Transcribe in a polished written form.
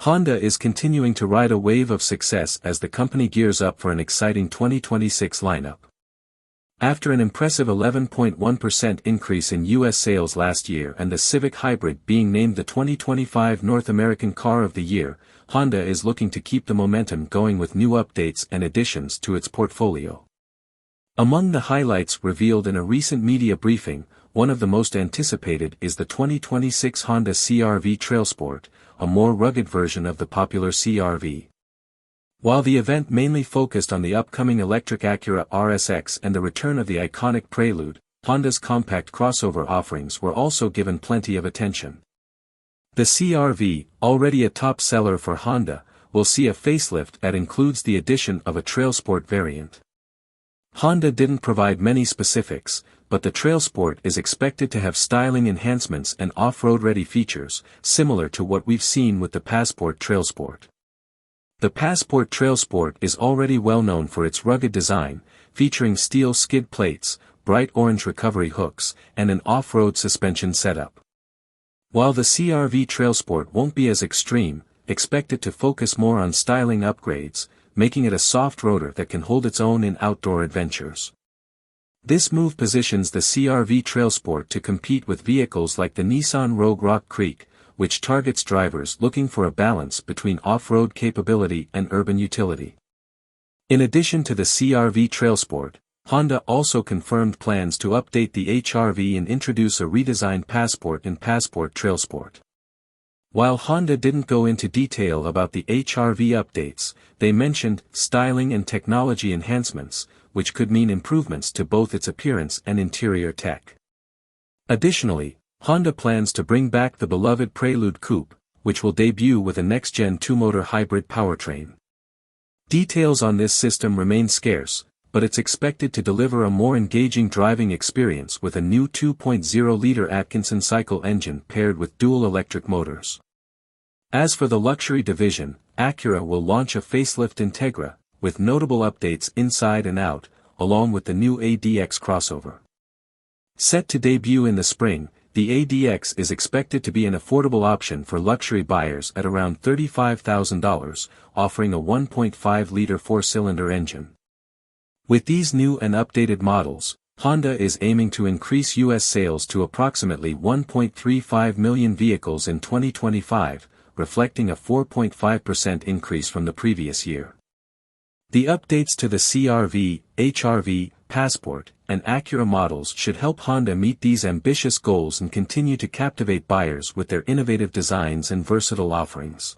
Honda is continuing to ride a wave of success as the company gears up for an exciting 2026 lineup. After an impressive 11.1% increase in U.S. sales last year and the Civic Hybrid being named the 2025 North American Car of the Year, Honda is looking to keep the momentum going with new updates and additions to its portfolio. Among the highlights revealed in a recent media briefing, one of the most anticipated is the 2026 Honda CR-V TrailSport, a more rugged version of the popular CR-V. While the event mainly focused on the upcoming electric Acura RSX and the return of the iconic Prelude, Honda's compact crossover offerings were also given plenty of attention. The CR-V, already a top seller for Honda, will see a facelift that includes the addition of a TrailSport variant. Honda didn't provide many specifics, but the TrailSport is expected to have styling enhancements and off-road-ready features, similar to what we've seen with the Passport TrailSport. The Passport TrailSport is already well known for its rugged design, featuring steel skid plates, bright orange recovery hooks, and an off-road suspension setup. While the CR-V TrailSport won't be as extreme, expect it to focus more on styling upgrades, making it a soft roader that can hold its own in outdoor adventures. This move positions the CR-V TrailSport to compete with vehicles like the Nissan Rogue Rock Creek, which targets drivers looking for a balance between off-road capability and urban utility. In addition to the CR-V TrailSport, Honda also confirmed plans to update the HR-V and introduce a redesigned Passport and Passport TrailSport. While Honda didn't go into detail about the HR-V updates, they mentioned styling and technology enhancements, which could mean improvements to both its appearance and interior tech. Additionally, Honda plans to bring back the beloved Prelude Coupe, which will debut with a next-gen two-motor hybrid powertrain. Details on this system remain scarce, but it's expected to deliver a more engaging driving experience with a new 2.0-liter Atkinson cycle engine paired with dual electric motors. As for the luxury division, Acura will launch a facelift Integra, with notable updates inside and out, along with the new ADX crossover. Set to debut in the spring, the ADX is expected to be an affordable option for luxury buyers at around $35,000, offering a 1.5-liter four-cylinder engine. With these new and updated models, Honda is aiming to increase U.S. sales to approximately 1.35 million vehicles in 2025, reflecting a 4.5% increase from the previous year. The updates to the CR-V, HR-V, Passport, and Acura models should help Honda meet these ambitious goals and continue to captivate buyers with their innovative designs and versatile offerings.